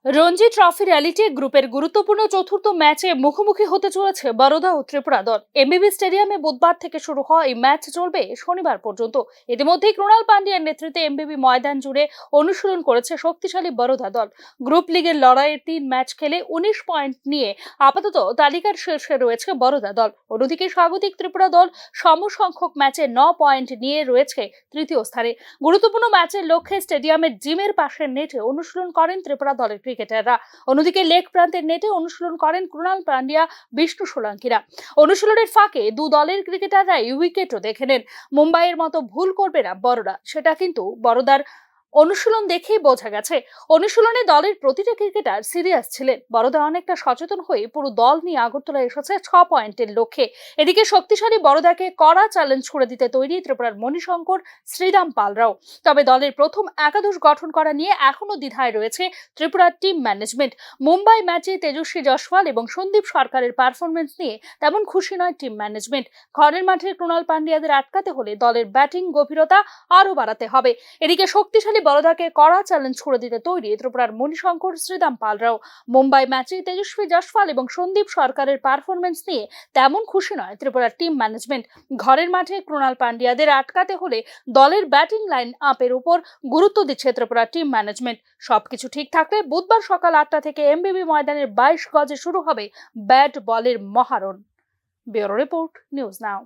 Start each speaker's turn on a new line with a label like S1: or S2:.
S1: Ranji trophy র্যালিতে গ্রুপের গুরুত্বপূর্ণ চতুর্থ ম্যাচে মুখোমুখি হতে চলেছে বরোদা ও ত্রিপুরা দল। এমবিবি স্টেডিয়ামে বুধবার থেকে শুরু হওয়া এই ম্যাচ চলবে শনিবার পর্যন্ত। ইতিমধ্যেই কৃণাল পান্ডিয়ার নেতৃত্বে এমবিবি ময়দান জুড়ে অনুশীলন করেছে শক্তিশালী বরোদা দল। গ্রুপ লিগের লড়াইয়ে 3 ম্যাচ খেলে 19 পয়েন্ট নিয়ে আপাতত তালিকার শীর্ষে রয়েছে বরোদা দল। অন্যদিকে স্বাগতিক ত্রিপুরা দল সমসংখ্যক ম্যাচে 9 পয়েন্ট নিয়ে রয়েছে তৃতীয় স্থানে। গুরুত্বপূর্ণ ম্যাচের লক্ষ্যে স্টেডিয়ামের জিমের পাশের নেটে অনুশীলন করেন ত্রিপুরা দলের ক্রিকেটাররা। অন্যদিকে লেগ প্রান্তের নেটে অনুশীলন করেন কৃণাল পান্ডিয়া, বিষ্ণু সোলাঙ্কিরা। অনুশীলনের ফাঁকে দু দলের ক্রিকেটাররাই উইকেটও দেখে নেন। মুম্বাইয়ের মতো ভুল করবে না বড়রা, সেটা কিন্তু বড়দার অনুশীলন দেখেই বোঝা গেছে। অনুশীলনে দলের প্রতিটা ক্রিকেটার সিরিয়াস ছিলেন। বড়দা অনেকটা সচেতন হয়ে পুরো দল নিয়ে আগরতলা এসেছে 6 পয়েন্টের লক্ষ্যে। এদিকে শক্তিশালী বড়দাকে কড়া চ্যালেঞ্জ ছুড়ে দিতে তৈরি ত্রিপুরার মণিশঙ্কর, শ্রীরাম পালরাও। তবে দলের প্রথম একাদশ গঠন করা নিয়ে এখনো দ্বিধায় রয়েছে ত্রিপুরার টিম ম্যানেজমেন্ট। মুম্বাই ম্যাচে তেজস্বী জয়সওয়াল এবং সন্দীপ সরকারের পারফরমেন্স নিয়ে তেমন খুশি নয় টিম ম্যানেজমেন্ট। ঘরের মাঠে কৃণাল পান্ডিয়াদের আটকাতে হলে দলের ব্যাটিং গভীরতা আরও বাড়াতে হবে। এদিকে শক্তিশালী বড়দাকে কড়া চ্যালেঞ্জ ছুড়ে দিতে তৈরি ত্রিপুরার মণিশঙ্কর, শ্রীরাম পালরাও। মুম্বাই ম্যাচে তেজস্বী জয়সওয়াল এবং সন্দীপ সরকারের পারফরমেন্স নিয়ে তেমন খুশি নয় ত্রিপুরার টিম ম্যানেজমেন্ট। ঘরের মাঠে কৃণাল পান্ডিয়াদের আটকাতে হলে দলের ব্যাটিং লাইন আপের উপর গুরুত্ব দিচ্ছে ত্রিপুরার টিম ম্যানেজমেন্ট। সবকিছু ঠিক থাকলে বুধবার সকাল 8টা থেকে এমবিবি ময়দানের 22 গজে শুরু হবে ব্যাট বলের মহারণ। ব্যুরো রিপোর্ট, নিউজ নাও।